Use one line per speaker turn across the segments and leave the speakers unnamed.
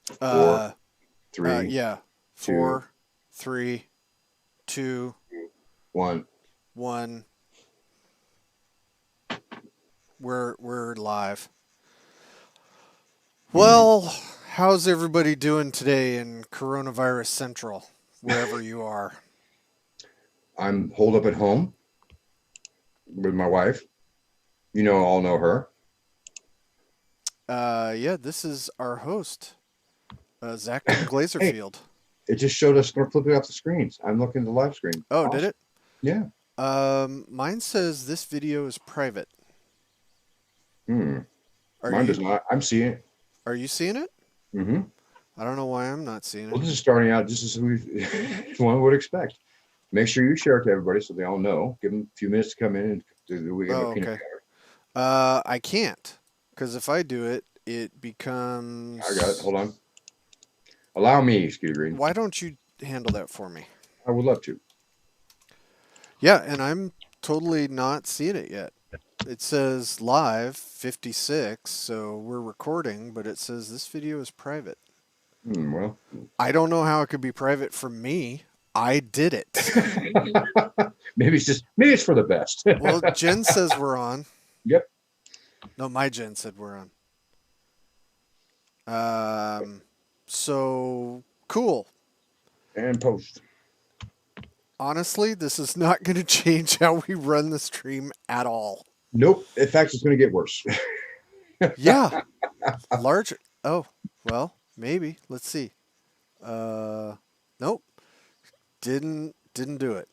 Four,
Uh,
three,
yeah.
two,
4, 3, 2,
one.
1. We're live.
Hmm.
Well, how's everybody doing today in Coronavirus Central, wherever you are?
I'm holed up at home with my wife. All know her.
Yeah, this is our host, Zach from
Hey,
Glazerfield.
it just showed us flipping off the screens. I'm looking at the live screen.
Oh, did
Awesome.
it?
Yeah.
Mine says this video is private.
Hmm.
Are
Mine does
you
not. I'm seeing it.
are you seeing it?
Hmm.
I don't know why I'm not seeing
Well,
it.
this is starting out just as one would expect. Make sure you share it to everybody so they all know. Give them a few minutes to come in and we have a
Oh,
peanut
okay.
gallery.
I can't, because if I do it, it
I got it.
becomes.
Hold on. Allow me, Skeeter Green.
Why don't you handle that for me?
I would love to.
Yeah, and I'm totally not seeing it yet. It says live 56, so we're recording, but it says this video is private.
Well,
I don't know how it could be private from me. I did it.
maybe it's for the best.
Well, Jen says we're on.
Yep.
No, my Jen said we're on. So cool.
And post.
Honestly, this is not going to change how we run the stream at all.
Nope. In fact, it's going to get worse.
Yeah, larger. Oh, well, maybe. Let's see. Nope. Didn't do it.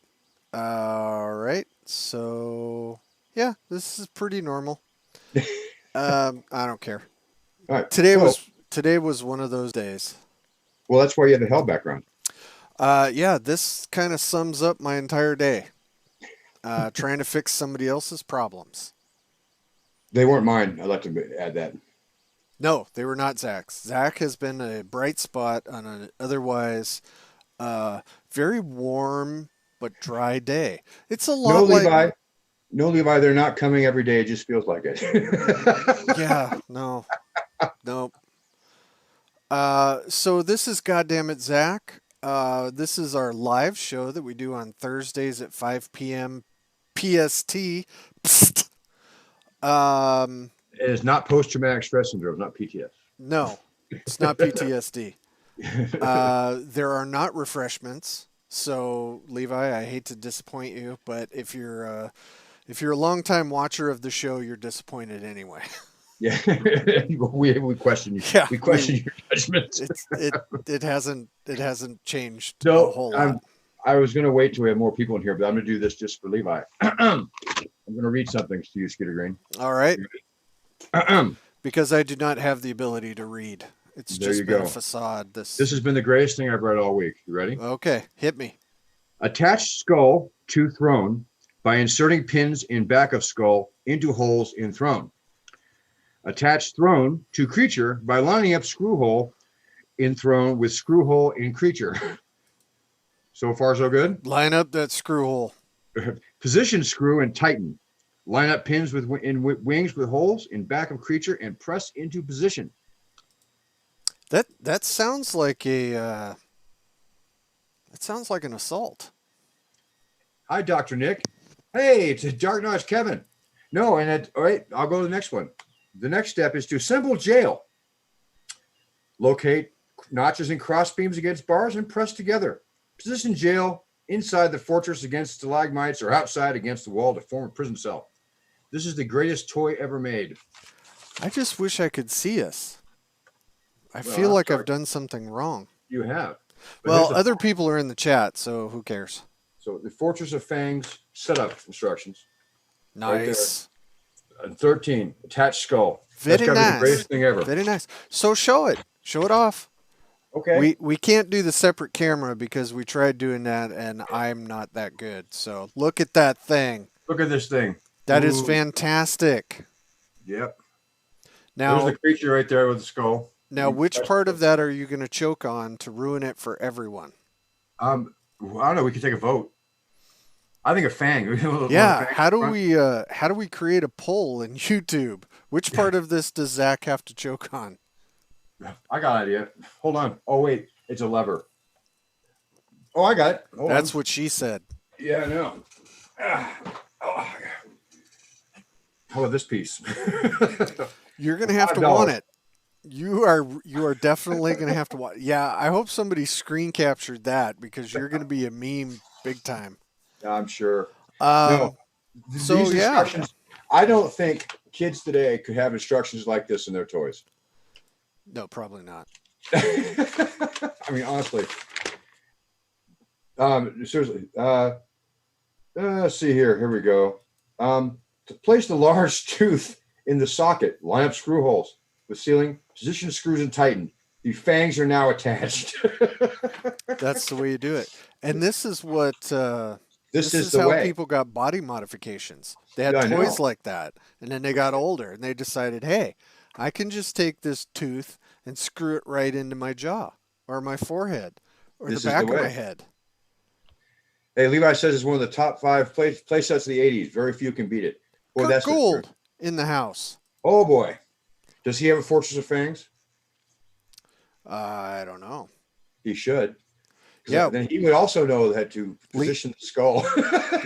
All right. So yeah, this is pretty normal. I don't care.
All right.
Today was one of those days.
Well, that's why you have the hell background.
Yeah, this kind of sums up my entire day. Trying to fix somebody else's problems.
They weren't mine. I'd like to add that.
No, they were not Zach's. Zach has been a bright spot on an otherwise very warm but dry day. It's a
No,
lot like,
Levi. No, Levi. They're not coming every day. It just feels like it.
yeah, no, nope. So this is Goddammit, Zach. This is our live show that we do on Thursdays at 5 p.m. PST. Psst.
It is not post-traumatic stress syndrome, not PTS.
No, it's not PTSD. There are not refreshments. So Levi, I hate to disappoint you, but if you're a longtime watcher of the show, you're disappointed anyway.
Yeah, we question you.
Yeah,
We question your judgment.
it hasn't changed a
No,
whole lot.
I was going to wait till we have more people in here, but I'm going to do this just for Levi. I'm going to read something to you, Skeeter Green.
All right,
There
because I do not have the ability to read. It's
you
just been
go.
a facade.
This has been the greatest thing I've read all week. You ready?
Okay, hit me.
Attach skull to throne by inserting pins in back of skull into holes in throne. Attach throne to creature by lining up screw hole in throne with screw hole in creature. So far, so good.
Line up that screw hole.
Position screw and tighten. Line up pins in wings with holes in back of creature and press into position.
That sounds like a that sounds like an assault.
Hi, Dr. Nick. Hey, it's Dark Notch Kevin. No, all right, I'll go to the next one. The next step is to assemble jail. Locate notches and cross beams against bars and press together. Position jail inside the fortress against stalagmites or outside against the wall to form a prison cell. This is the greatest toy ever made.
I just wish I could see us. I
Well,
feel
I'm
like
sorry.
I've done something wrong.
You have.
Well, other people are in the chat, so who cares?
So the Fortress of Fangs setup instructions.
Nice.
Right, and 13, attached skull.
Very
That's got to be the
nice.
greatest thing ever.
Very nice. So show it. Show it off.
Okay.
We can't do the separate camera because we tried doing that and I'm not that good. So look at that thing.
Look at this thing.
That is fantastic.
Yep.
Now,
there's the creature right there with the skull.
now which part of that are you going to choke on to ruin it for everyone?
I don't know. We could take a vote. I think a fang.
Yeah. How do we create a poll in YouTube? Which part of this does Zach have to choke on?
I got an idea. Hold on. Oh wait, it's a lever. Oh, I got it. Hold
That's
on.
what she said.
Yeah, I know. Oh, how about this piece?
You're gonna have to want it. You are definitely gonna have to watch. Yeah, I hope somebody screen captured that because you're gonna be a meme big time.
I'm sure. No,
Um, so
these
yeah,
instructions. I don't think kids today could have instructions like this in their toys.
no, probably not.
I mean, honestly. Seriously. Let's see here. Here we go. To place the large tooth in the socket, line up screw holes with sealing, position screws and tighten. The fangs are now attached.
That's the way you do it. And this is what
This is
is
the
how
way.
people got body modifications. They had
Yeah, I
toys
know.
like that, and then they got older and they decided, hey, I can just take this tooth and screw it right into my jaw or my forehead or
This
the
is the
back of my
way.
head.
Hey, Levi says it's one of the top 5 play sets of the 80s. Very few can beat it. Boy,
Kirk
that's the truth.
Gold in the house.
Oh, boy. Does he have a Fortress of Fangs?
I don't know.
He should.
Yeah.
Then he would also know how to position the skull.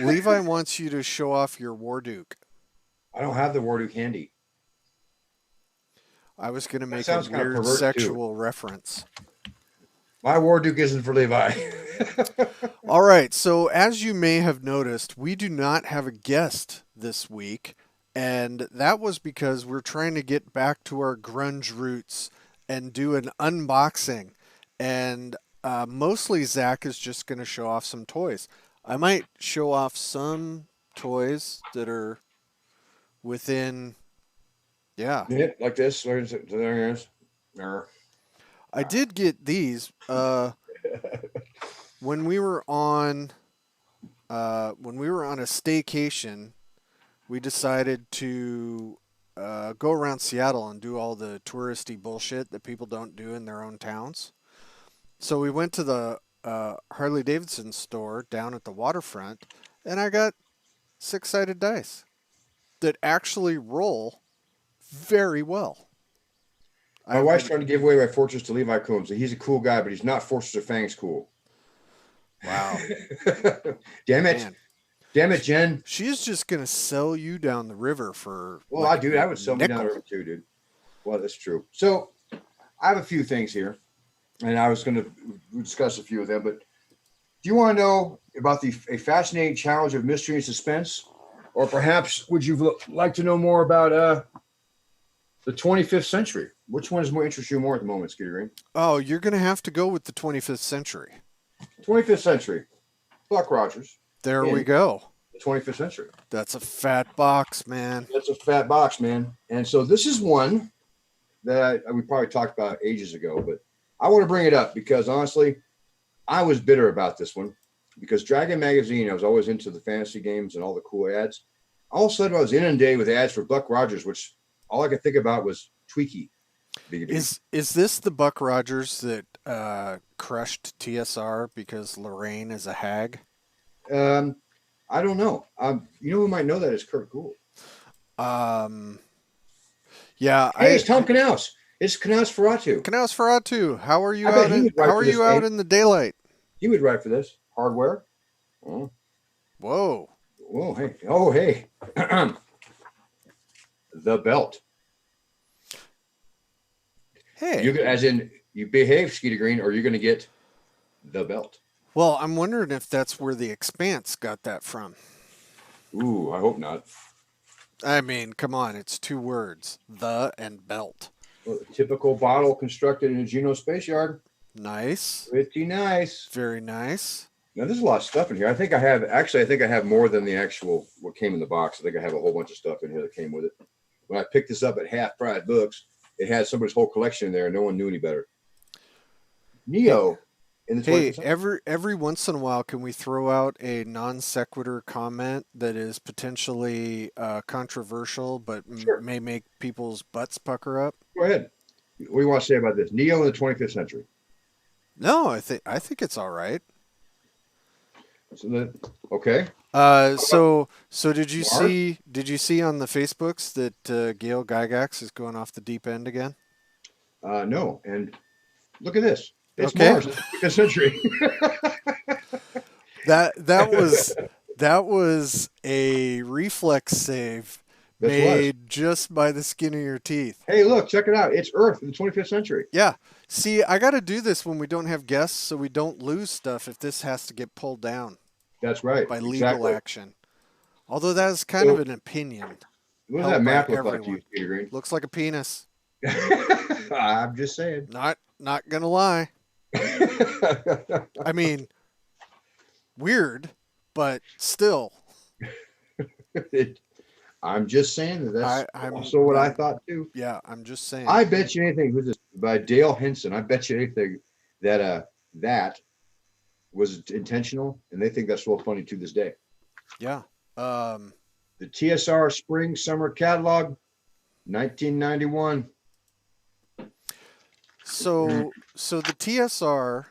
Levi wants you to show off your Warduke.
I don't have the Warduke handy.
I was going to make a
sounds kinda
weird
perverse,
sexual reference.
My Warduke isn't for Levi.
All right. So, as you may have noticed, we do not have a guest this week. And that was because we're trying to get back to our grunge roots and do an unboxing. And mostly Zach is just going to show off some toys. I might show off some toys that are within, yeah.
Yeah, like this. There it is. There.
I did get these when we were on a staycation. We decided to go around Seattle and do all the touristy bullshit that people don't do in their own towns. So we went to the Harley Davidson store down at the waterfront, and I got 6-sided dice that actually roll very well.
My wife's trying to give away my Fortress to Levi Coombs. He's a cool guy, but he's not Fortress of Fangs cool.
Wow.
Damn it.
Man.
Damn it, Jen.
She's just going to sell you down the river for.
Well,
like
I would sell me down the river too, dude. Well, that's true. So I have a few things here, and I was going to discuss a few of them, but do you want to know about a fascinating challenge of mystery and suspense? Or perhaps would you like to know more about the 25th century? Which one is more interests you more at the moment, Skeeter Green?
Oh, you're going to have to go with the 25th century.
25th century. Buck Rodgers.
There we go.
The 25th century.
That's a fat box, man.
That's a fat box, man. And so this is one that we probably talked about ages ago, but I want to bring it up because honestly, I was bitter about this one because Dragon Magazine, I was always into the fantasy games and all the cool ads. All of a sudden, I was inundated with ads for Buck Rodgers, which all I could think about was Tweaky.
Is this the Buck Rodgers that crushed TSR because Lorraine is a hag?
I don't know. You know who might know that is Kurt Gould.
Yeah.
Hey, it's Tom Knaus. It's Knaus Ferratu.
Knaus Ferratu. How are you out? How are you out in the daylight?
He would write for this hardware. Oh.
Whoa.
Whoa. Hey. Oh, hey. The belt.
Hey.
As in, you behave, Skeeter Green, or you're going to get the belt.
Well, I'm wondering if that's where the Expanse got that from.
Ooh, I hope not.
I mean, come on, it's 2 words, the and belt.
Well, a typical bottle constructed in a Juneau space yard.
Nice.
Pretty nice.
Very nice.
Now, there's a lot of stuff in here. I think I have more than the actual what came in the box. I think I have a whole bunch of stuff in here that came with it. When I picked this up at Half Price Books, it had somebody's whole collection in there, and no one knew any better. Neo.
Hey, every once in a while, can we throw out a non sequitur comment that is potentially controversial, but may make people's butts pucker up?
Go ahead. What do you want to say about this? Neo in the 25th century.
No, I think it's all right.
Okay.
So did you see on the Facebooks that Gail Gygax is going off the deep end again?
No, and look at this. It's
Okay.
Mars. It's the 25th century.
That was a reflex save
This was.
made just by the skin of your teeth.
Hey, look, check it out. It's Earth in the 25th century.
Yeah. See, I got to do this when we don't have guests so we don't lose stuff if this has to get pulled down
That's right.
by legal
Exactly.
action. Although that is kind of an opinion.
What does
held
that
by
map look like to
everyone.
you, Peter Green?
Looks like a penis.
I'm just saying.
Not gonna lie. I mean, weird, but still.
I'm just saying that that's
I'm
also what I thought too.
Yeah, I'm just saying.
I bet you anything. Who's this? By Dale Henson. I bet you anything that that was intentional, and they think that's so funny to this day.
Yeah.
The TSR Spring Summer Catalog, 1991.
So the TSR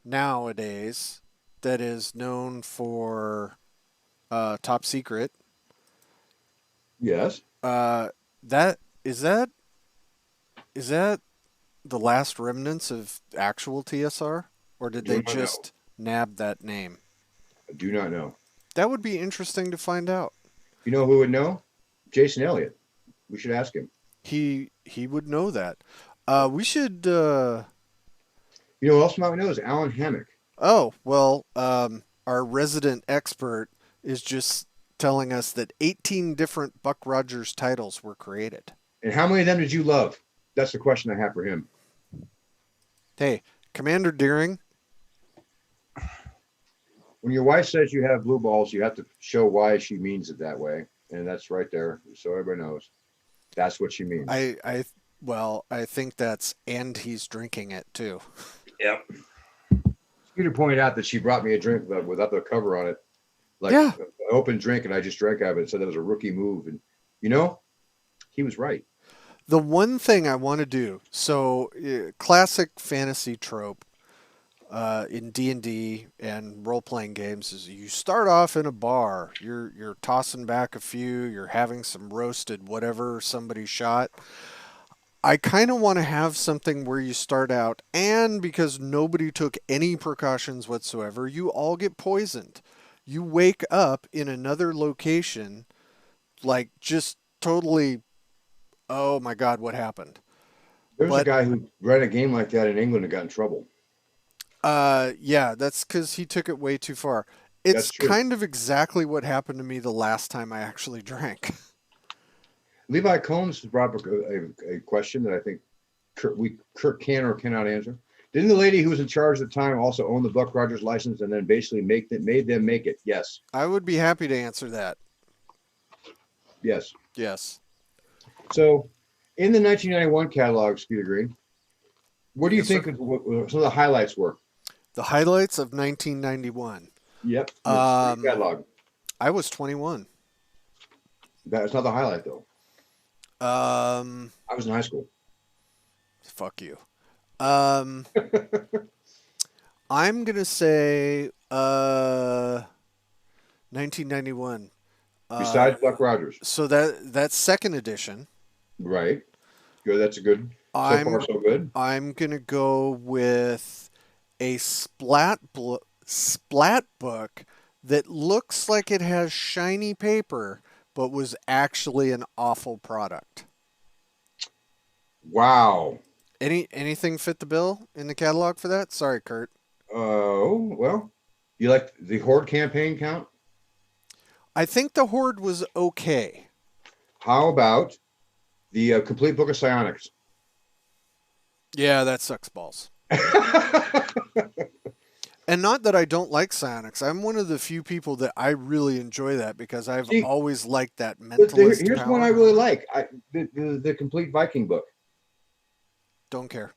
nowadays that is known for Top Secret.
Yes.
That is that the last remnants of actual TSR, or did they just nab that name?
I do not know.
That would be interesting to find out.
You know who would know? Jason Elliott. We should ask him.
He would know that. We should.
You know who else might know is Alan Hammock.
Oh well, our resident expert is just telling us that 18 different Buck Rodgers titles were created.
And how many of them did you love? That's the question I have for him.
Hey, Commander Deering.
When your wife says you have blue balls, you have to show why she means it that way. And that's right there. So everybody knows. That's what she means.
I think that's, and he's drinking it too.
Yep. Skeeter pointed out that she brought me a drink without the cover on it. Like
Yeah.
an open drink, and I just drank out of it and said that was a rookie move. And he was right.
The one thing I want to do, so classic fantasy trope in D&D and role-playing games is you start off in a bar, you're tossing back a few, you're having some roasted whatever somebody shot. I kind of want to have something where you start out, and because nobody took any precautions whatsoever, you all get poisoned. You wake up in another location, like just totally, oh my God, what happened?
There's a guy who ran a game like that in England and got in trouble.
Yeah, that's because he took it way too far. It's
true.
kind of exactly what happened to me the last time I actually drank.
Levi Combs brought up a question that I think Kurt can or cannot answer. Didn't the lady who was in charge at the time also own the Buck Rodgers license and then basically made them make it? Yes.
I would be happy to answer that.
Yes.
Yes.
So, in the 1991 catalog, Skeeter Green, what do you think what some of the highlights were?
The highlights of 1991.
Yep. Catalog.
I was 21.
That's not the highlight, though. I was in high school.
Fuck you. I'm gonna say 1991.
Besides Buck Rodgers.
So that's second edition.
Right. Good. That's a good. So far, so good.
I'm gonna go with a splat book that looks like it has shiny paper, but was actually an awful product.
Wow.
Anything fit the bill in the catalog for that? Sorry, Kurt.
Oh, well, you like the Horde campaign count?
I think the Horde was okay.
How about the complete book of psionics?
Yeah, that sucks balls. And not that I don't like psionics. I'm one of the few people that I really enjoy that because I've always liked that mentalist
Here's
power.
one I really like. The complete Viking book.
Don't care.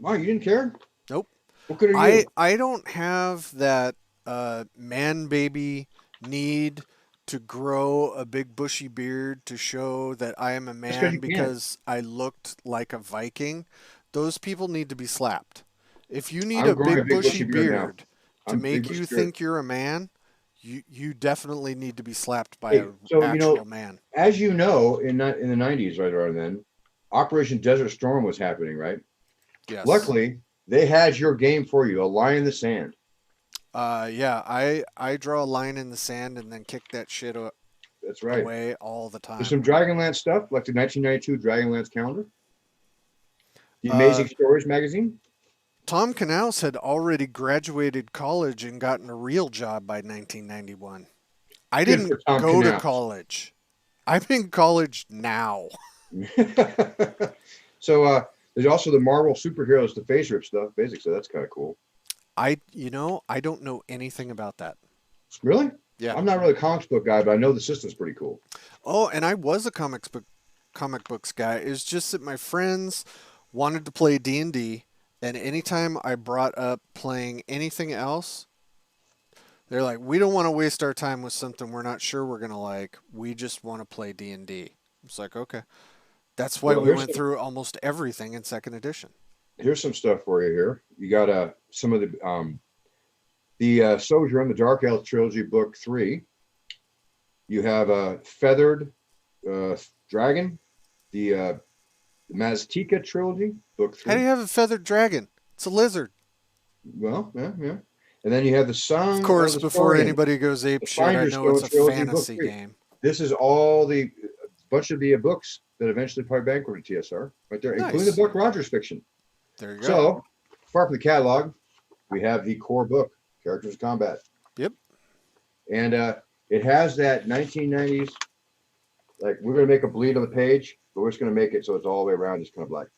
Wow, you didn't care?
Nope.
What good are you?
I don't have that man baby need to grow a big bushy beard to show that I am a man because I looked like a Viking. Those people need to be slapped. If you need a big bushy beard to make you think you're a man, you definitely need to be slapped by an actual man.
As you know, in the 90s, right around then, Operation Desert Storm was happening, right?
Yes.
Luckily, they had your game for you, a line in the sand.
Yeah, I draw a line in the sand and then kick that shit
That's right.
away all the
There's
time.
some Dragonlance stuff, like the 1992 Dragonlance calendar, the
Uh,
Amazing Stories magazine.
Tom Canals had already graduated college and gotten a real job by 1991. I
Good
didn't
for Tom
go to
Canals.
college. I'm in college now.
So there's also the Marvel superheroes, the face rip stuff, basic. So that's kind of cool.
I don't know anything about that.
Really?
Yeah.
I'm not really a comics book guy, but I know the system's pretty cool.
Oh, and I was a comic books guy. It's just that my friends wanted to play D&D, and anytime I brought up playing anything else, they're like, "We don't want to waste our time with something we're not sure we're going to like. We just want to play D&D." It's like, "Okay." That's why
Well,
we went through almost everything in second edition.
here's some stuff for you here. You got some of the Sojourn, the Dark Elf trilogy, book 3. You have a Feathered Dragon, the Maztica trilogy, book 3.
How do you have a feathered dragon? It's a lizard.
Well, yeah, yeah. And then you have the Song
Of course,
of the
before
Saurian,
anybody goes ape
the
shit, I
Finder's
know it's a
Stone trilogy, book
fantasy
3.
game.
This is all the bunch of the books that eventually probably bankrupted TSR right there, including
Nice.
the Buck Rodgers fiction.
There you go.
So, far from the catalog, we have the core book, Characters of Combat.
Yep.
And it has that 1990s, like we're going to make a bleed on the page, but we're just going to make it so it's all the way around, just kind of black.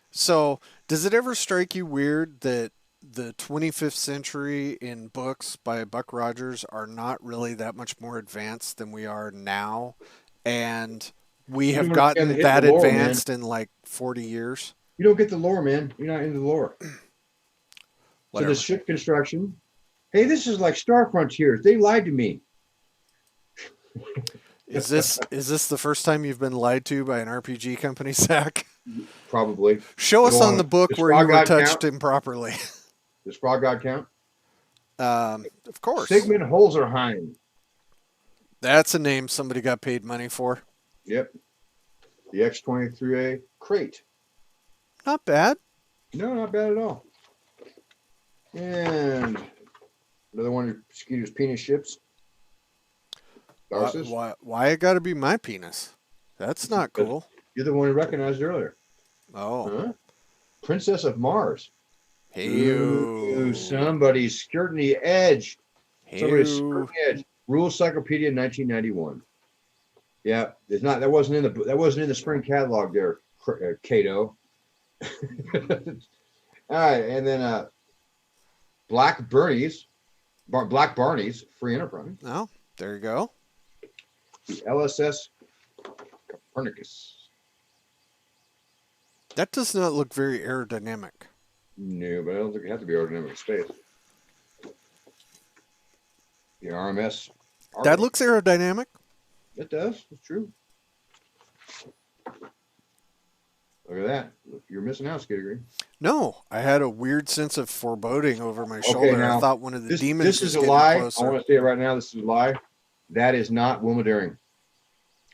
So, does it ever strike you weird that the 25th century in books by Buck Rodgers are not really that much more advanced than we are now? And we have gotten that advanced in like 40 years?
You don't get the lore, man. You're not into the lore. So the ship construction. Hey, this is like Star Frontiers. They lied to me.
Is this the first time you've been lied to by an RPG company, Zach?
Probably.
Show us on the book where you were touched improperly.
Does Frog God count?
Of course.
Sigmund Holzerheim.
That's a name somebody got paid money for.
Yep. The X-23A crate.
Not bad.
No, not bad at all. And another one of Skeeter's penis ships.
Why it got to be my penis? That's not cool.
You're the one who recognized earlier.
Oh.
Huh? Princess of Mars.
Hey,
Ooh, somebody's skirting the edge. Somebody's skirting the edge. Rule Cyclopedia 1991. Yeah, it's not. That wasn't in the spring catalog there, Cato. All right, and then Black Barney's Free Enterprise.
Oh, there you go.
The LSS Copernicus.
That does not look very aerodynamic.
No, but I don't think it has to be aerodynamic in space. The RMS.
That looks aerodynamic.
It does. It's true. Look at that. You're missing out, Skeeter Green.
No, I had a weird sense of foreboding over my shoulder.
Now,
I thought one of the demons
This is a lie. Closer. I want to say it right now. This is a lie. That is not Wilma Deering.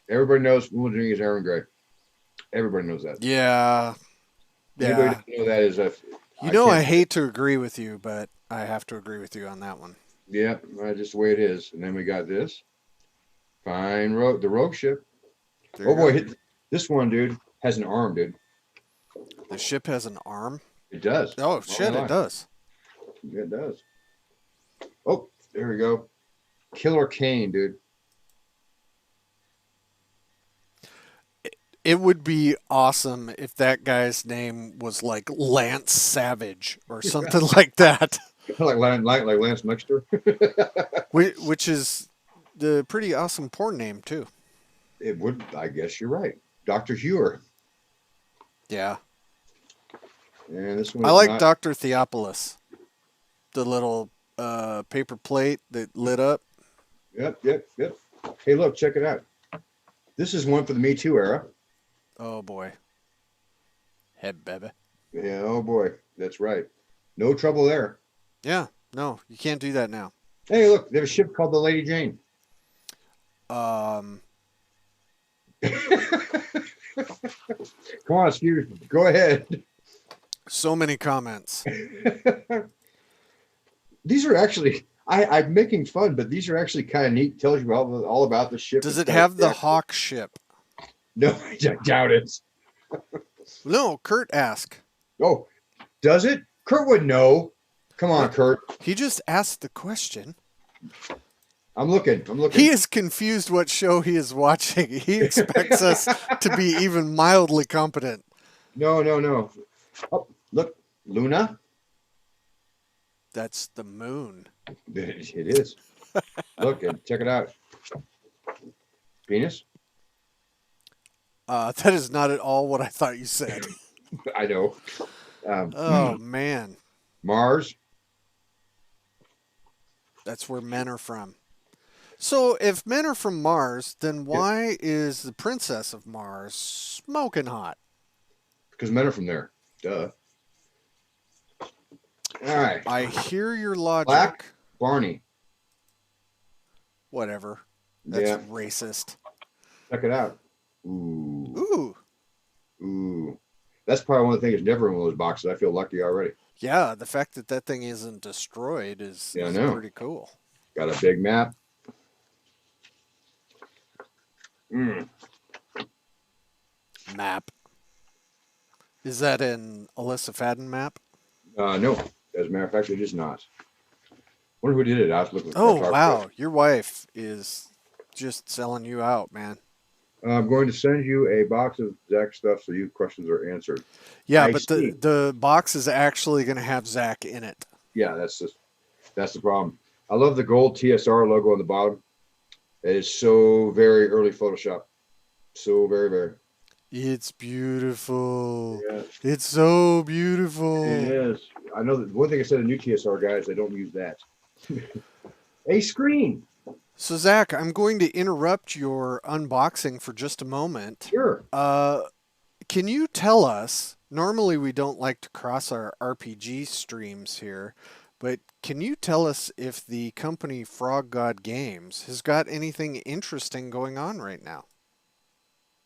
Everybody knows Wilma Deering is Aaron Gray. Everybody knows that.
Yeah.
Anybody doesn't know that is a.
I hate to agree with you, but I have to agree with you on that one.
Yeah, just the way it is. And then we got this. Fine the rogue ship. Oh boy, this one, dude, has an arm, dude.
The ship has an arm?
It does.
Oh, shit, it does.
Yeah, it does. Oh, there we go. Killer Kane, dude.
It would be awesome if that guy's name was like Lance Savage or something like that.
like Lance Mixter.
Which is the pretty awesome porn name, too.
It would, I guess you're right. Dr. Hewer.
Yeah.
And this one
I like Dr. Theopolis. The little paper plate that lit up.
Yep. Hey, look, check it out. This is one for the Me Too era.
Oh, boy. Hey, baby.
Yeah, oh, boy. That's right. No trouble there.
Yeah, no, you can't do that now.
Hey, look, there's a ship called the Lady Jane. Come on, Skeeter. Go ahead.
So many comments.
These are actually, I'm making fun, but these are actually kind of neat. Tells you all about the ship.
Does it have the Hawk ship?
No, I doubt it.
No, Kurt asked.
Oh, does it? Kurt would know. Come on, Kurt.
He just asked the question.
I'm looking.
He is confused what show he is watching. He expects us to be even mildly competent.
No. Oh, look, Luna.
That's the moon.
It is. Look and check it out. Penis.
That is not at all what I thought you said.
I know.
Oh man,
Mars.
that's where men are from. So if men are from Mars, then why is the princess of Mars smoking hot?
Because men are from there. Duh. All right.
I hear your logic.
Black Barney.
Whatever. That's racist.
Check it out. Ooh.
Ooh.
That's probably one of the things that's never in one of those boxes. I feel lucky already.
Yeah, the fact that that thing isn't destroyed is pretty cool.
Got a big map.
Map. Is that an Alyssa Fadden map?
No. As a matter of fact, it is not. Wonder who did it. I was looking.
Oh, wow. Your wife is just selling you out, man.
I'm going to send you a box of Zach stuff so your questions are answered.
Yeah, but the box is actually going to have Zach in it.
Yeah, that's the problem. I love the gold TSR logo on the bottom. It is so very early Photoshop. So very, very.
It's beautiful.
Yeah.
It's so beautiful.
It is. I know that one thing I said to new TSR guys, they don't use that. A screen.
So, Zach, I'm going to interrupt your unboxing for just a moment.
Sure.
Can you tell us, normally we don't like to cross our RPG streams here, but can you tell us if the company Frog God Games has got anything interesting going on right now?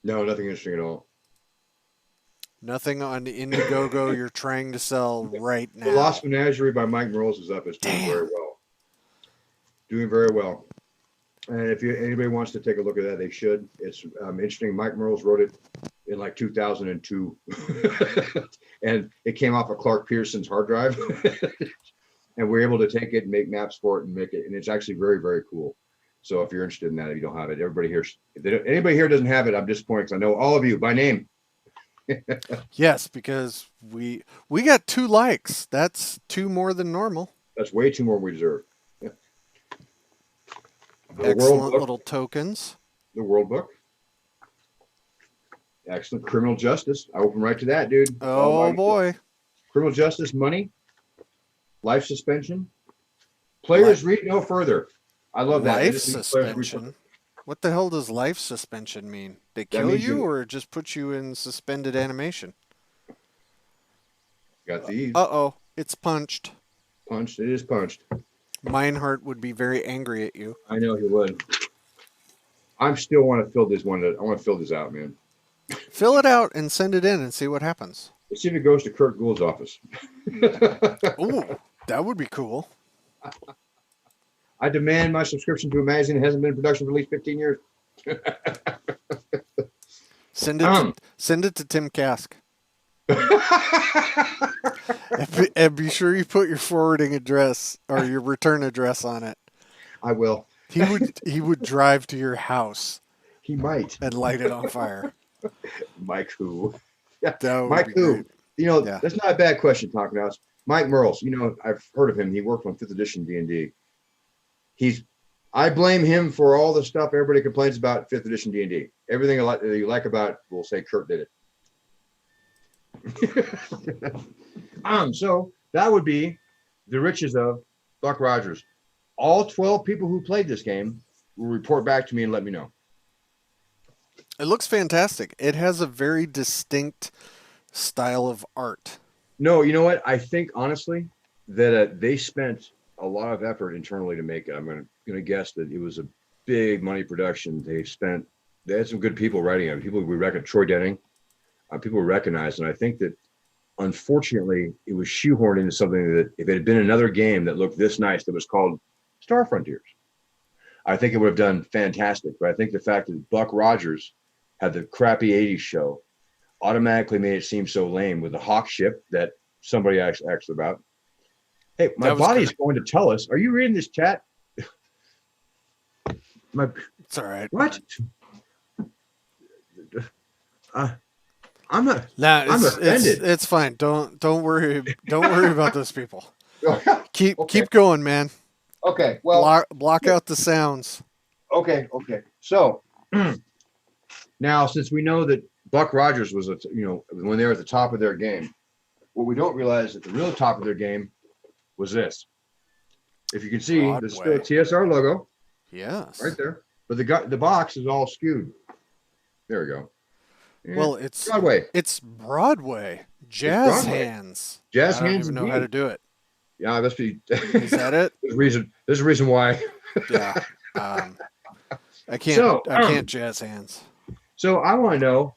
No, nothing interesting at all.
Nothing on Indiegogo you're trying to sell right now.
The Lost Menagerie by Mike Merles is up. It's doing very well. Doing very well. And if anybody wants to take a look at that, they should. It's interesting. Mike Merles wrote it in like 2002. And it came off of Clark Pearson's hard drive. And we're able to take it and make maps for it and make it. And it's actually very, very cool. So if you're interested in that, if you don't have it, everybody here, anybody here doesn't have it, I'm disappointed because I know all of you by name.
Yes, because we got 2 likes. That's 2 more than normal.
That's way too more than we deserve. Yeah.
Excellent little tokens.
The World Book. Excellent. Criminal Justice. I open right to that, dude.
Oh boy.
Criminal Justice, money, life suspension. Players read no further. I love that.
Life suspension? What the hell does life suspension mean? They kill you or just put you in suspended animation?
Got these.
Uh-oh. It's punched.
Punched. It is punched.
Meinhardt would be very angry at you.
I know he would. I still want to fill this one. I want to fill this out, man.
Fill it out and send it in and see what happens.
Let's see if it goes to Kurt Gould's office.
Ooh, that would be cool.
I demand my subscription to a magazine that hasn't been in production for at least 15 years.
Send it to Tim Kask. and be sure you put your forwarding address or your return address on it.
I will.
He would drive to your house.
He might.
And light it on fire.
Mike who? Yeah.
Mike who?
Great. You know, that's not a bad question, talking about. Mike Merles, you know, I've heard of him. He worked on 5th edition D&D. I blame him for all the stuff everybody complains about 5th edition D&D. Everything you like about, we'll say Kurt did it. So that would be the riches of Buck Rodgers. All 12 people who played this game will report back to me and let me know.
It looks fantastic. It has a very distinct style of art.
No, you know what? I think honestly that they spent a lot of effort internally to make it. I'm going to guess that it was a big money production. They spent they had some good people writing it. People we reckon Troy Denning, people were recognized, and I think that unfortunately it was shoehorned into something that if it had been another game that looked this nice that was called Star Frontiers, I think it would have done fantastic. But I think the fact that Buck Rodgers had the crappy 80s show automatically made it seem so lame with the Hawk ship that somebody asked about. Hey, my body's going to tell us. Are you reading this chat?
It's all right.
What? I'm not.
Nah,
I'm offended.
It's fine. Don't worry. Don't worry about those people. Keep going, man.
Okay. Well,
block out the sounds.
Okay. So now, since we know that Buck Rodgers was, when they were at the top of their game, what we don't realize at the real top of their game was this. If you can see, there's still a TSR logo.
Yes.
Right there. But the box is all skewed. There we go. And
well, it's
Broadway.
It's Broadway. Jazz hands.
Jazz
I don't
hands.
even know how to do it.
Yeah, that's be.
Is that it?
There's a reason why.
Yeah. I can't jazz hands.
So I want to know.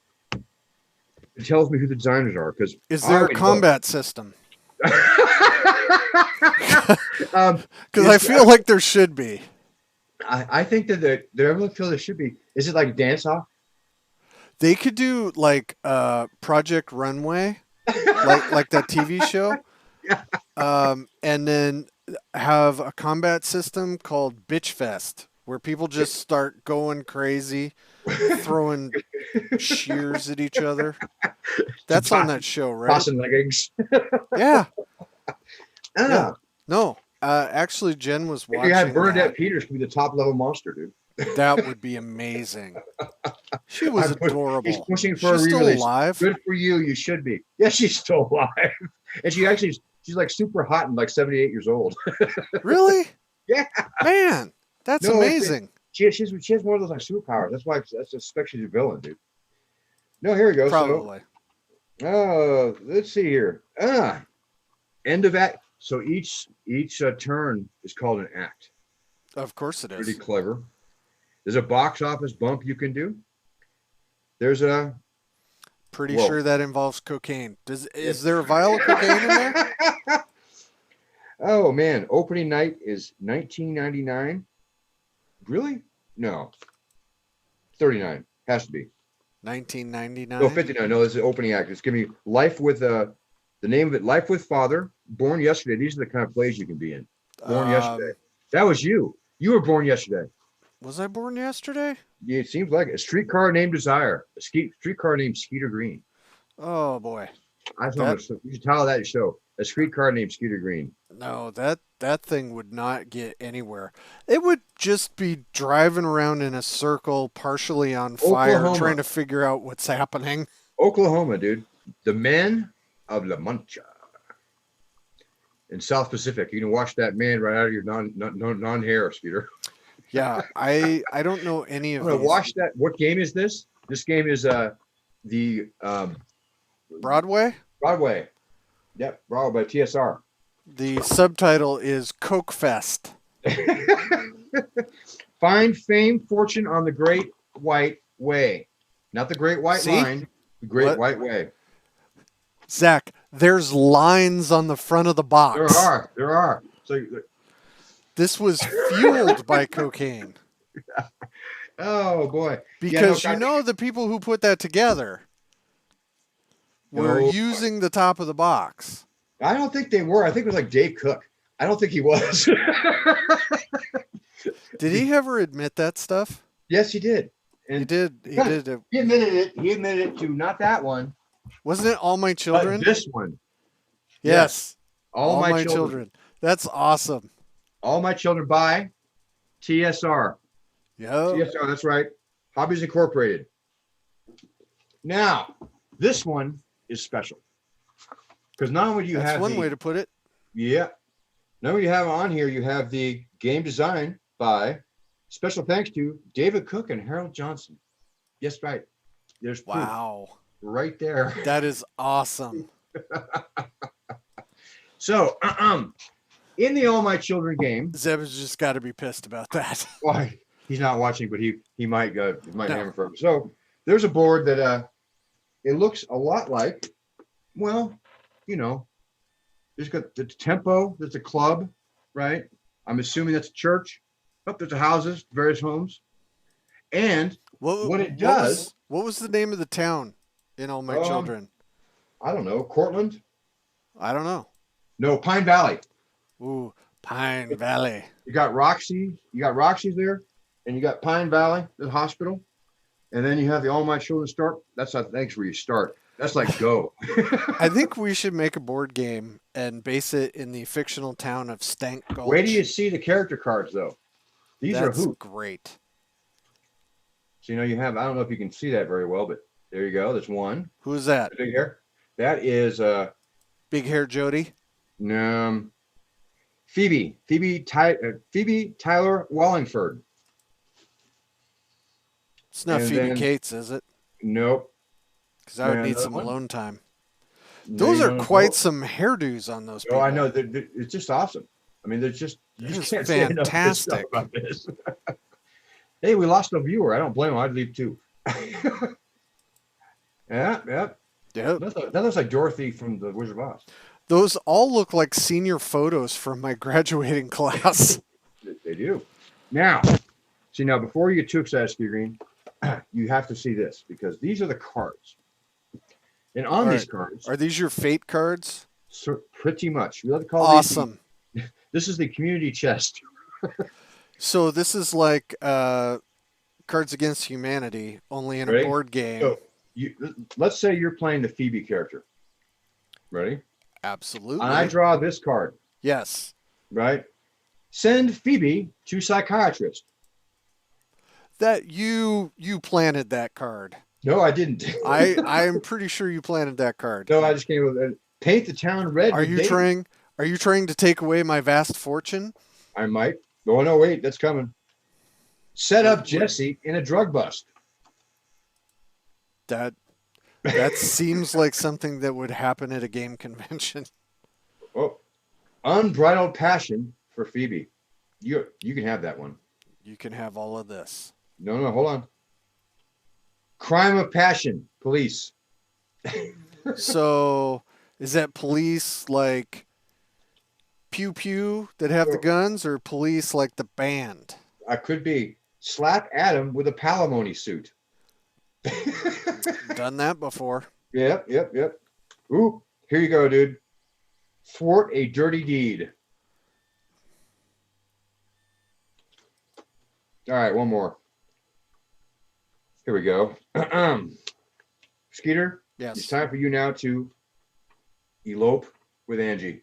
It tells me who the designers are because
is there a combat system? Because I feel like there should be.
I think that there really feel there should be. Is it like dance off?
They could do like Project Runway, like that TV show, and then have a combat system called Bitch Fest, where people just start going crazy, throwing shears at each other. That's on that show, right?
Tossing leggings.
Yeah. No. Actually, Jen was watching.
You had Bernadette Peters be the top level monster, dude.
That would be amazing. She was adorable.
She's pushing for
she's
a re-release.
Still alive.
Good for you. You should be. Yes, she's still alive, and she's like super hot and like 78 years old.
Really?
Yeah.
Man, that's amazing.
She has one of those like superpowers. That's why I suspect she's a villain, dude. No, here we go.
Probably.
So, let's see here. End of act. So each turn is called an act.
Of course it is.
Pretty clever. There's a box office bump you can do. There's a.
Pretty sure that involves cocaine. Is there a vial of cocaine in there?
Oh man, opening night is 1999. Really? No. 39 has to be.
1999.
No, 59. No, this is the opening act. It's gonna be Life with the name of it. Life with Father. Born Yesterday. These are the kind of plays you can be in. Born Yesterday. That was you. You were born yesterday.
Was I born yesterday?
Yeah, it seems like it. A streetcar named Desire. A streetcar named Skeeter Green.
Oh boy.
You should title that show. A streetcar named Skeeter Green.
No, that thing would not get anywhere. It would just be driving around in a circle, partially on fire,
Oklahoma.
trying to figure out what's happening.
Oklahoma, dude. The Men of La Mancha. In South Pacific. You can watch that man right out of your non-hair, Skeeter.
Yeah, I don't know any of
I'm gonna
these.
watch that. What game is this? This game is the
Broadway?
Broadway. Yep, Broadway TSR.
The subtitle is Coke Fest.
Find fame, fortune on the Great White Way. Not the Great White Line, the Great White Way.
Zach, there's lines on the front of the box.
There are. So
this was fueled by cocaine.
Oh boy.
Because the people who put that together were using the top of the box.
I don't think they were. I think it was like Dave Cook. I don't think he was.
Did he ever admit that stuff?
Yes, he did. And
he did.
He admitted it. He admitted it to not that one.
Wasn't it All My Children?
But this one.
Yes.
All My Children.
That's awesome.
All My Children by TSR.
Yeah.
TSR, that's right. Hobbies Incorporated. Now, this one is special. Because not only do you have
That's one way to put it.
Yeah. Not only you have on here, you have the game design by special thanks to David Cook and Harold Johnson. Yes, right. There's proof right there.
That is awesome.
So, in the All My Children game,
Zeb has just got to be pissed about that.
Why? He's not watching, but he might
No.
hammer for him. So there's a board that it looks a lot like, well, you know, there's got the tempo, there's a club, right? I'm assuming that's a church. Oh, there's the houses, various homes. And what it does,
What was the name of the town in All My Children?
I don't know, Cortland?
I don't know.
No, Pine Valley.
Ooh, Pine Valley.
You got Roxy's there, and you got Pine Valley, the hospital, and then you have the All My Children start. That's where you start. That's like go.
I think we should make a board game and base it in the fictional town of Stank Gulch.
Wait till you see the character cards, though. These are
That's
hoop.
great.
So you have. I don't know if you can see that very well, but there you go. There's one.
Who's that?
Big hair. That is
Big Hair Jody.
Phoebe Tyler Wallingford.
It's not
And
Phoebe
then-
Cates, is it?
Nope.
Because I would
And
need
another
some
one?
alone time.
No,
Those
you
are
don't
quite
know.
some hairdos on those people.
Oh, I know. It's just awesome. I mean, they're just you
This
just
is
can't say enough good stuff
fantastic.
about this. Hey, we lost a viewer. I don't blame him. I'd leave too. Yeah.
Yep.
That looks like Dorothy from the Wizard of Oz.
Those all look like senior photos from my graduating class.
They do. Now, before you get too excited, Ski Green, you have to see this because these are the cards. And on
All
these
right.
cards,
Are these your fate cards?
pretty much, we like to call
Awesome.
this is the community chest.
So this is like Cards Against Humanity, only in a
Ready?
board game.
So let's say you're playing the Phoebe character. Ready?
Absolutely.
And I draw this card,
Yes.
right? Send Phoebe to psychiatrist.
That you planted that card.
No, I didn't.
I am pretty sure you planted that card.
No, I just came with paint the town red.
Are
with
you
Daisy.
trying to take away my vast fortune?
I might. Oh no, wait, that's coming. Set up Jesse in a drug bust.
That seems like something that would happen at a game convention.
Oh, unbridled passion for Phoebe. You can have that one.
You can have all of this.
No, hold on. Crime of passion, police.
So, is that police like pew pew that have the guns, or police like the band?
I could be slap Adam with a palimony suit.
Done that before.
Yep. Ooh, here you go, dude. Thwart a dirty deed. All right, one more. Here we go. Skeeter,
Yes.
it's time for you now to elope with Angie.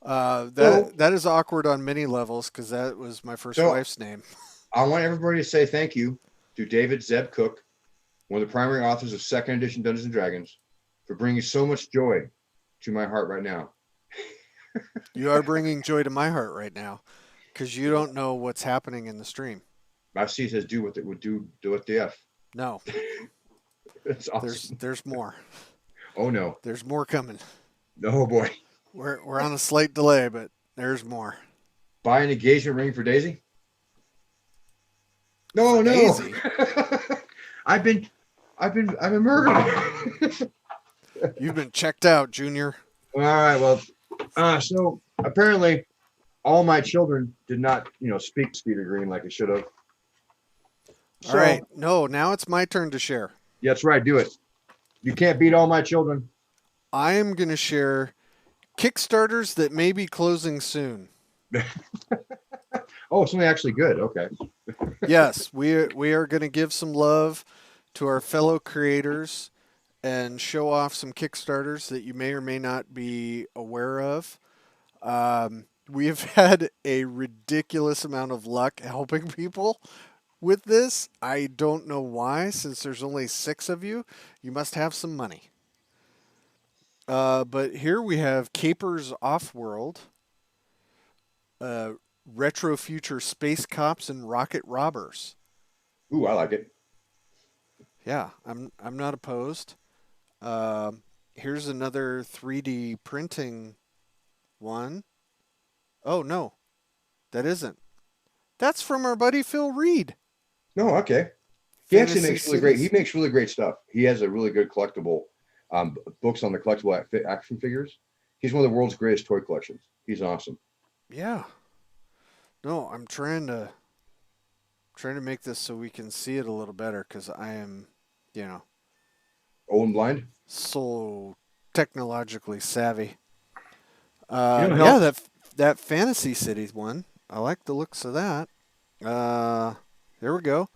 That is awkward on many levels because that was my first wife's name.
I want everybody to say thank you to David Zeb Cook, one of the primary authors of second edition Dungeons and Dragons, for bringing so much joy to my heart right now.
You are bringing joy to my heart right now because you don't know what's happening in the stream.
I see it says do what it would do what the F.
No,
That's awesome.
there's more.
Oh no.
There's more coming.
Oh boy.
We're on a slight delay, but there's more.
Buy an engagement ring for Daisy? No.
Daisy?
I've been murdered.
You've been checked out, Junior.
All right. Well, so apparently, all my children did not, speak Skeeter Green like they should have.
All right. No, now it's my turn to share.
Yeah, that's right. Do it. You can't beat all my children.
I am going to share Kickstarters that may be closing soon.
Oh, something actually good. Okay.
Yes, we are going to give some love to our fellow creators and show off some Kickstarters that you may or may not be aware of. We have had a ridiculous amount of luck helping people with this. I don't know why, since there's only 6 of you. You must have some money. But here we have Capers Offworld, Retro Future Space Cops and Rocket Robbers.
Ooh, I like it.
Yeah, I'm not opposed. Here's another 3D printing one. Oh no, that isn't. That's from our buddy Phil Reed.
No, okay. He actually
Fantasy
makes really great. He
Cities.
makes really great stuff. He has a really good collectible books on the collectible action figures. He's one of the world's greatest toy collections. He's awesome.
Yeah. No, I'm trying to make this so we can see it a little better because I am, you know,
Old and blind.
so technologically savvy.
You know,
Yeah,
help.
that Fantasy Cities one. I like the looks of that. Uh, there we go.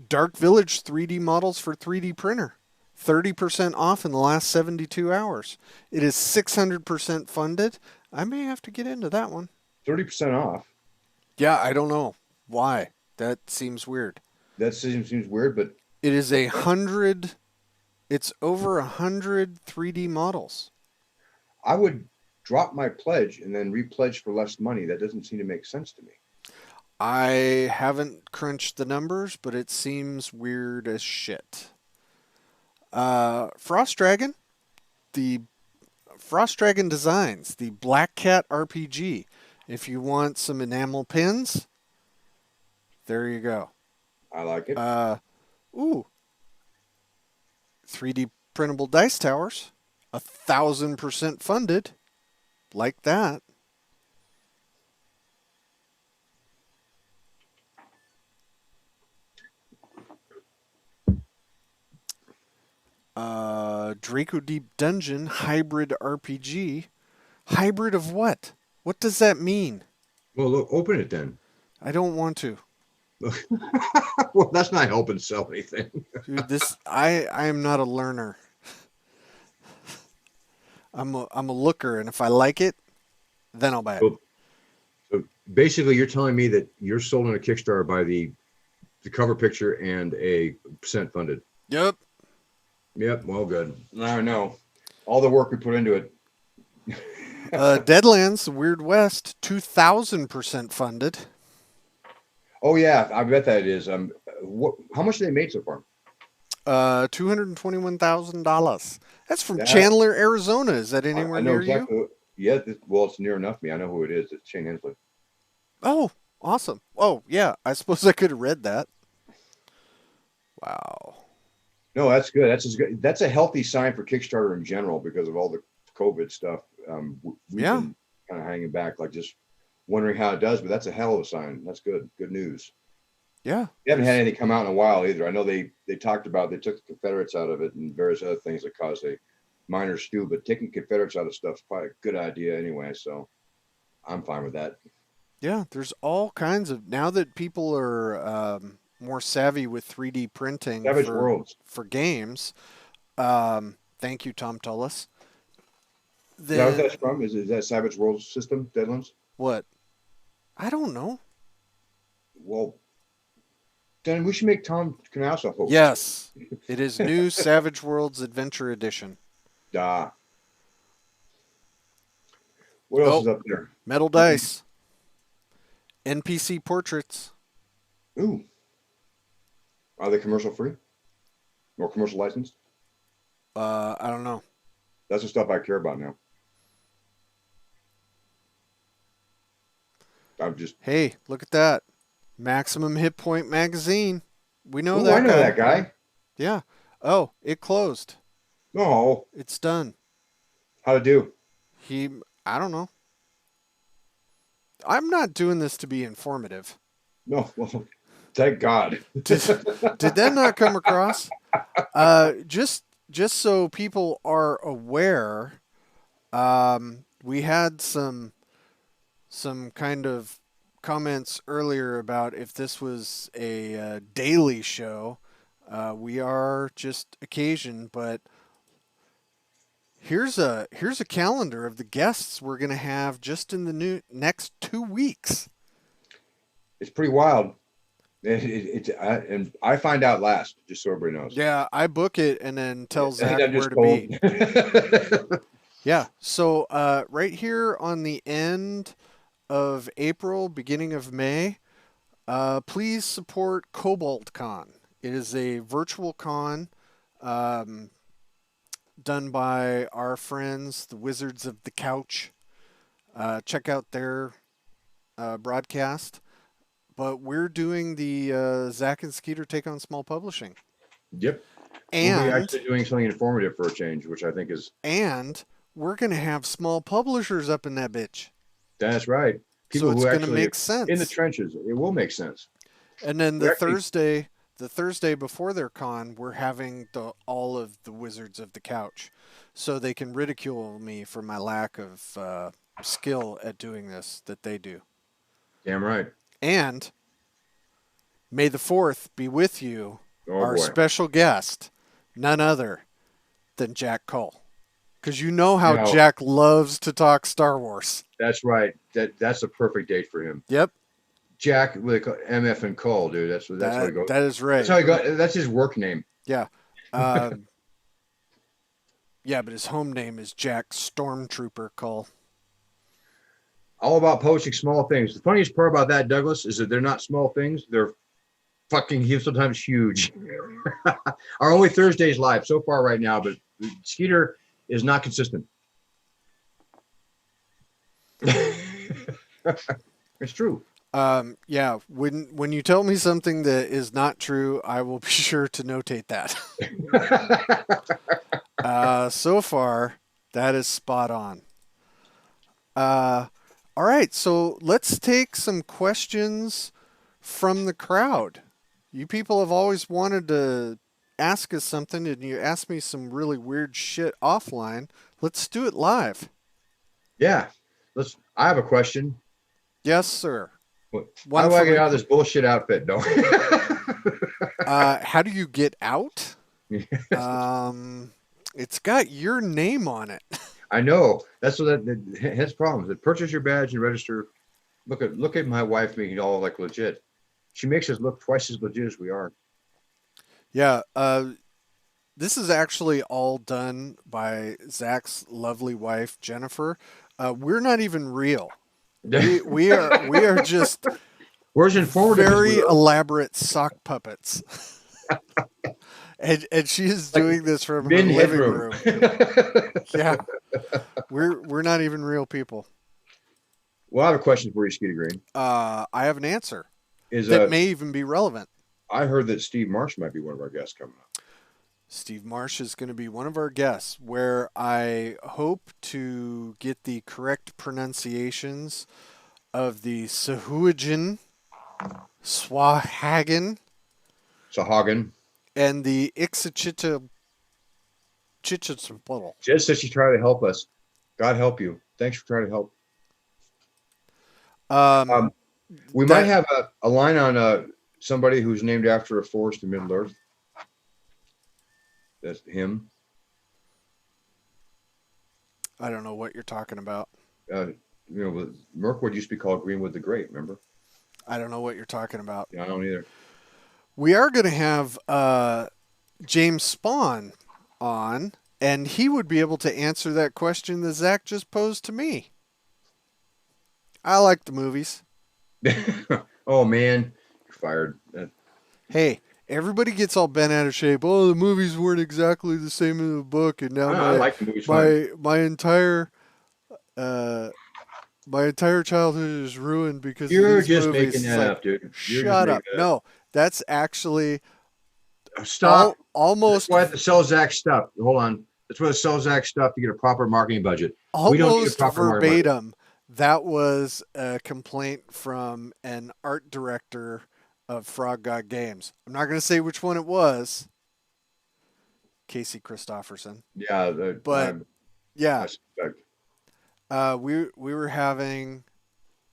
Dark Village 3D models for 3D printer. 30% off in the last 72 hours. It is 600% funded. I may have to get into that one.
30% off.
Yeah, I don't know why. That seems weird.
That seems weird, but
It is 100. It's over 100 3D models.
I would drop my pledge and then repledge for less money. That doesn't seem to make sense to me.
I haven't crunched the numbers, but it seems weird as shit. Frost Dragon, the Frost Dragon Designs, the Black Cat RPG. If you want some enamel pins, there you go.
I like it.
Ooh, 3D printable dice towers, 1,000% funded, like that. Draco Deep Dungeon Hybrid RPG. Hybrid of what? What does that mean?
Well, look, open it then.
I don't want to.
Well, that's not helping sell anything.
Dude, I am not a learner. I'm a looker, and if I like it, then I'll buy it.
So basically, you're telling me that you're sold on a Kickstarter by the cover picture and a percent funded.
Yep.
Yep. Well, good. I know all the work we put into it.
Deadlands, the Weird West, 2,000% funded.
Oh yeah, I bet that it is. How much have they made so far?
$221,000. That's from
Yeah.
Chandler, Arizona. Is that anywhere
I know
near
exactly.
you?
Yeah. Well, it's near enough me. I know who it is. It's Shane Hensley.
Oh, awesome. Oh, yeah. I suppose I could have read that. Wow.
No, that's good. That's a healthy sign for Kickstarter in general because of all the COVID stuff. We've
Yeah.
been kind of hanging back, like just wondering how it does. But that's a hell of a sign. That's good. Good news.
Yeah.
They haven't had anything come out in a while either. I know they talked about they took the Confederates out of it and various other things that caused a minor stew. But taking Confederates out of stuff is probably a good idea anyway. So I'm fine with that.
Yeah. There's all kinds of, now that people are more savvy with 3D printing
Savage Worlds.
for games, thank you, Tom Tullis.
Is that what that's from? Is that Savage Worlds system, Deadlands?
What? I don't know.
Well, then we should make Tom Knaus a host.
Yes. It is new Savage Worlds Adventure Edition.
What else is up there?
Metal dice. NPC portraits.
Ooh. Are they commercial free? Or commercial licensed?
I don't know.
That's the stuff I care about now.
Hey, look at that. Maximum Hit Point magazine. We know
Ooh,
that
I know
guy.
that guy.
Yeah. Oh, it closed.
No.
It's done.
How'd it do?
I don't know. I'm not doing this to be informative.
No. Well, thank God.
Did that not come across? Just so people are aware, we had some kind of comments earlier about if this was a daily show. We are just occasion, but here's a calendar of the guests we're gonna have just in the next 2 weeks.
It's pretty wild. And I find out last, just so everybody knows.
Yeah, I book it and then tell Zach
I'm
where
just
to be.
told.
Yeah, so right here on the end of April, beginning of May, please support Cobalt Con. It is a virtual con done by our friends, the Wizards of the Couch. Check out their broadcast. but we're doing the Zach and Skeeter Take on Small Publishing.
Yep. We'll be
And
actually doing something informative for a change, which I think is.
and we're gonna have small publishers up in that bitch.
That's right.
So
People
it's
who
gonna
actually
make sense.
in the trenches. It will make sense.
And then
We actually-
the Thursday before their con, we're having all of the Wizards of the Couch, so they can ridicule me for my lack of skill at doing this that they do.
Damn right.
And May the 4th be with you,
Oh,
our
boy.
special guest, none other than Jack Cole. Because you know how
No.
Jack loves to talk Star Wars.
That's right. That's a perfect date for him.
Yep,
Jack with MF and Cole, dude. That's how he goes.
that is right.
That's how he got. That's his work name.
Yeah. Yeah, but his home name is Jack Stormtrooper Cole.
All about posting small things. The funniest part about that, Douglas, is that they're not small things. They're fucking sometimes huge. Our only Thursday's live so far right now, but Skeeter is not consistent. It's true.
Yeah, when you tell me something that is not true, I will be sure to notate that. So far, that is spot on. All right, so let's take some questions from the crowd. You people have always wanted to ask us something, and you asked me some really weird shit offline. Let's do it live.
Yeah. I have a question.
Yes, sir.
How do I get out of this bullshit outfit? No.
How do you get out? It's got your name on it.
I know. That's what that's problems. Purchase your badge and register. Look at my wife making it all like legit. She makes us look twice as legit as we are.
Yeah. This is actually all done by Zach's lovely wife, Jennifer. We're not even real. We are just
Where's informative?
very elaborate sock puppets. and she is doing this from her living room. Yeah. We're not even real people.
Well, I have a question for you, Skeeter Green.
I have an answer that may even be relevant.
I heard that Steve Marsh might be one of our guests coming up.
Steve Marsh is going to be one of our guests, where I hope to get the correct pronunciations of the Sahuagin, Swahagan, and the Ixachichapotl.
Jed says she tried to help us. God help you. Thanks for trying to help. We might have a line on somebody who's named after a forest in Middle Earth. That's him.
I don't know what you're talking about.
Mirkwood used to be called Greenwood the Great, remember?
I don't know what you're talking about.
Yeah, I don't either.
We are going to have James Spawn on, and he would be able to answer that question that Zach just posed to me. I like the movies.
Oh, man. You're fired.
Hey, everybody gets all bent out of shape. Oh, the movies weren't exactly the same in the book, and now
I like the movies.
my entire childhood is ruined because
you're
of these
just
movies.
making that up, dude.
Shut up. No, that's actually
stop.
Almost.
That's why I have to sell Zach stuff. Hold on. That's why I sell Zach stuff to get a proper marketing budget.
Almost
we don't need a proper
verbatim. That was a complaint from an art director of Frog God Games. I'm not going to say which one it was. Casey Christopherson.
Yeah,
but yeah,
I suspect.
we were having,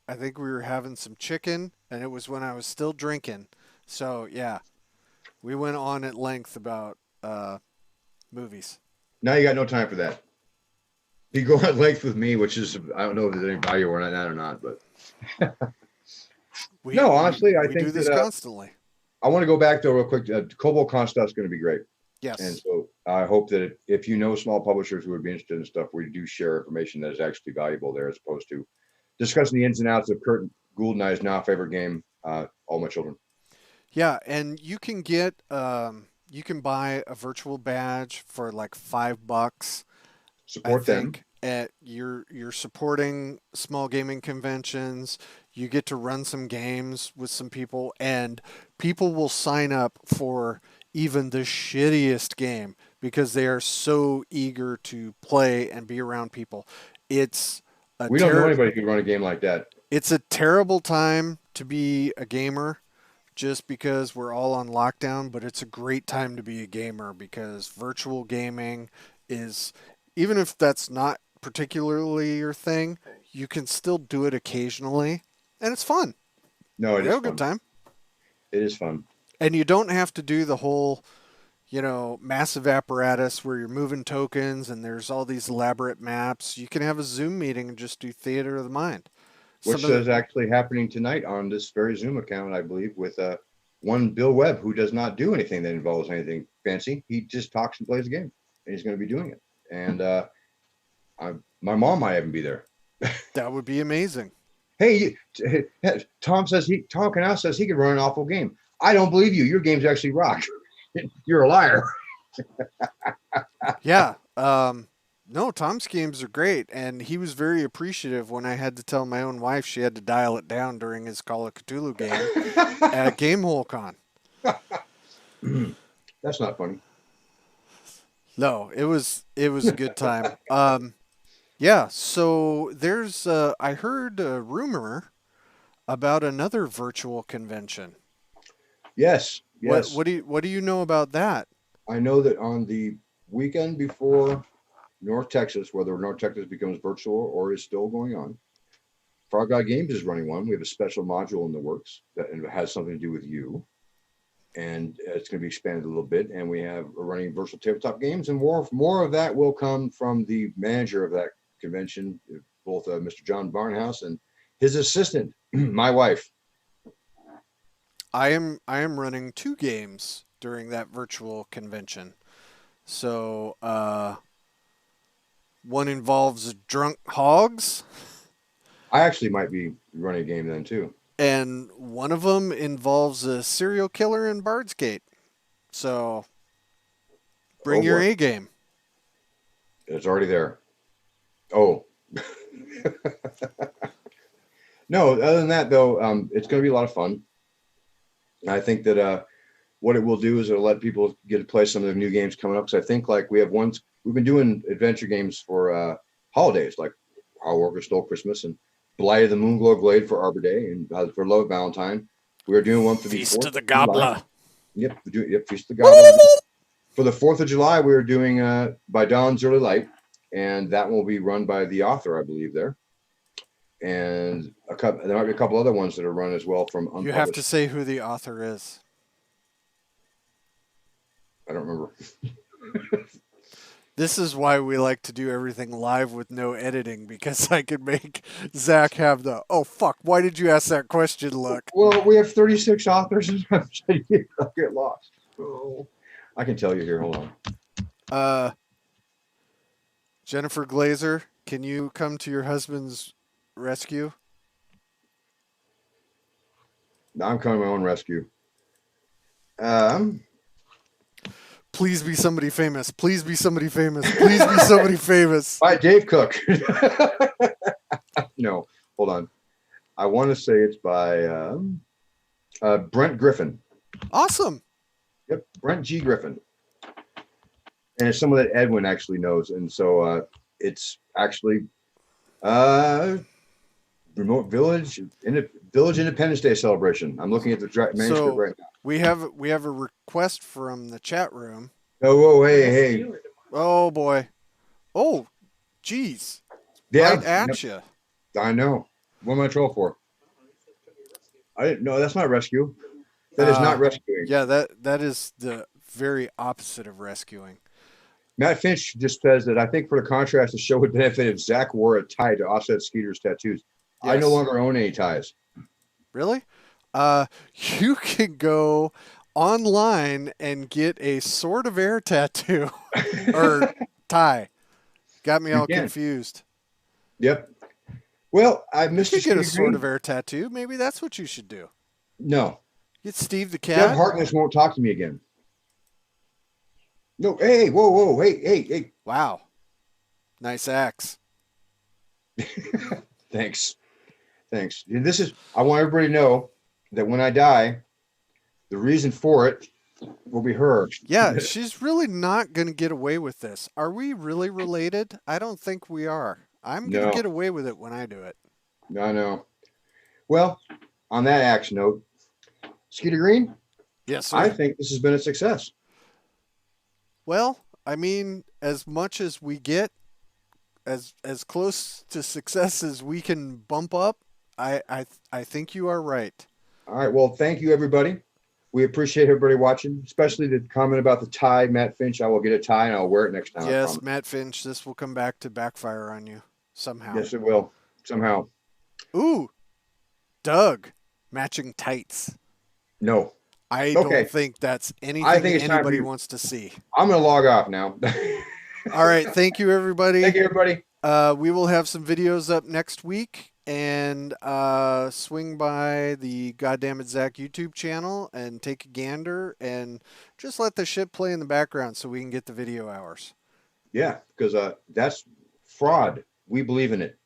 I think we were having some chicken, and it was when I was still drinking. So yeah, we went on at length about movies.
Now you got no time for that. You go at length with me, which is I don't know if there's any value or that or not, but honestly, I think
we do this constantly.
I want to go back though real quick. Cobalt Con stuff is going to be great.
Yes.
And so I hope that if you know small publishers who would be interested in stuff, we do share information that is actually valuable there, as opposed to discussing the ins and outs of Kurt Gould and I's now favorite game, All My Children.
Yeah, and you can get you can buy a virtual badge for like $5.
Support them.
you're supporting small gaming conventions. You get to run some games with some people, and people will sign up for even the shittiest game because they are so eager to play and be around people. It's a
We don't know anybody who can run a game like that.
it's a terrible time to be a gamer just because we're all on lockdown, but it's a great time to be a gamer because virtual gaming is, even if that's not particularly your thing, you can still do it occasionally, and it's fun.
No, it
You
is
have a good
fun.
time.
It is fun.
And you don't have to do the whole, massive apparatus where you're moving tokens and there's all these elaborate maps. You can have a Zoom meeting and just do theater of the mind. Some
Which
of the,
is actually happening tonight on this very Zoom account, I believe, with one Bill Webb, who does not do anything that involves anything fancy. He just talks and plays a game, and he's going to be doing it. And my mom might even be there.
that would be amazing.
Hey, Tom Canal says he could run an awful game. I don't believe you. Your games actually rock. You're a liar.
Yeah. No, Tom's games are great, and he was very appreciative when I had to tell my own wife she had to dial it down during his Call of Cthulhu game at Gamehole Con.
That's not funny.
No, it was a good time. Yeah. So there's I heard a rumor about another virtual convention.
Yes.
What do you know about that?
I know that on the weekend before North Texas, whether North Texas becomes virtual or is still going on, Frog God Games is running one. We have a special module in the works that has something to do with you. And it's going to be expanded a little bit. And we're running virtual tabletop games, and more of that will come from the manager of that convention, both Mr. John Barnhouse and his assistant, my wife.
I am running 2 games during that virtual convention. So one involves drunk hogs.
I actually might be running a game then too.
And one of them involves a serial killer in Bard's Gate. So bring your A game.
It's already there. Oh. No, other than that, though, it's going to be a lot of fun. I think that what it will do is it'll let people get to play some of the new games coming up. Because I think we've been doing adventure games for holidays, like How Orca Stole Christmas and Blight of the Moonglow Glade for Arbor Day and for Love Valentine. We are doing one for the
Feast
4th
of the Gobbler.
Yep, Feast of the Gobbler. For the 4th of July, we are doing By Dawn's Early Light, and that will be run by the author, I believe, there. And there might be a couple other ones that are run as well from unpublished.
You have to say who the author is.
I don't remember.
This is why we like to do everything live with no editing, because I could make Zach have the, oh, fuck, why did you ask that question look?
Well, we have 36 authors, and I'll get lost. Oh, I can tell you here. Hold
on. Jennifer Glazer, can you come to your husband's rescue?
No, I'm coming to my own rescue.
Please be somebody famous. Please be somebody famous. Please be somebody famous.
By Dave Cook. No, hold on. I want to say it's by Brent Griffin.
Awesome.
Yep, Brent G. Griffin. And it's someone that Edwin actually knows. And so it's actually Remote Village Independence Day celebration. I'm looking at the manuscript right now.
We have a request from the chat room.
Oh, whoa, hey.
Oh boy. Oh, geez.
Yeah.
Right at you.
I know. What am I troll for? I didn't know. That's not rescue. That is not rescuing.
Yeah, that is the very opposite of rescuing.
Matt Finch just says that I think for the contrast, the show would benefit if Zach wore a tie to offset Skeeter's tattoos. Yes. I no longer own any ties.
Really? You can go online and get a Sword of Air tattoo or tie. Got me all confused.
Yep. Well, I missed.
You could get a Sword of Air tattoo. Maybe that's what you should do.
No.
Get Steve the cat.
Jeff Harkness won't talk to me again. No. Hey. Whoa. Hey.
Wow. Nice axe.
Thanks. Thanks. I want everybody to know that when I die, the reason for it will be her.
Yeah, she's really not going to get away with this. Are we really related? I don't think we are. I'm going to
No,
get away with it when I do it.
no. Well, on that action note, Skeeter Green,
Yes, sir.
I think this has been a success.
Well, I mean, as much as we get, as close to success as we can bump up, I think you are right.
All right. Well, thank you, everybody. We appreciate everybody watching, especially the comment about the tie, Matt Finch. I will get a tie and I'll wear it next time.
Yes, Matt Finch, this will come back to backfire on you somehow.
Yes, it will. Somehow.
Ooh, Doug, matching tights.
No.
I
Okay.
don't think that's anything
it's time
anybody
for you.
wants to see.
I'm going to log off now.
All right. Thank you, everybody.
Thank you, everybody.
We will have some videos up next week, and swing by the Goddammit Zach YouTube channel and take a gander and just let the shit play in the background so we can get the video hours.
Yeah, because that's fraud. We believe in it.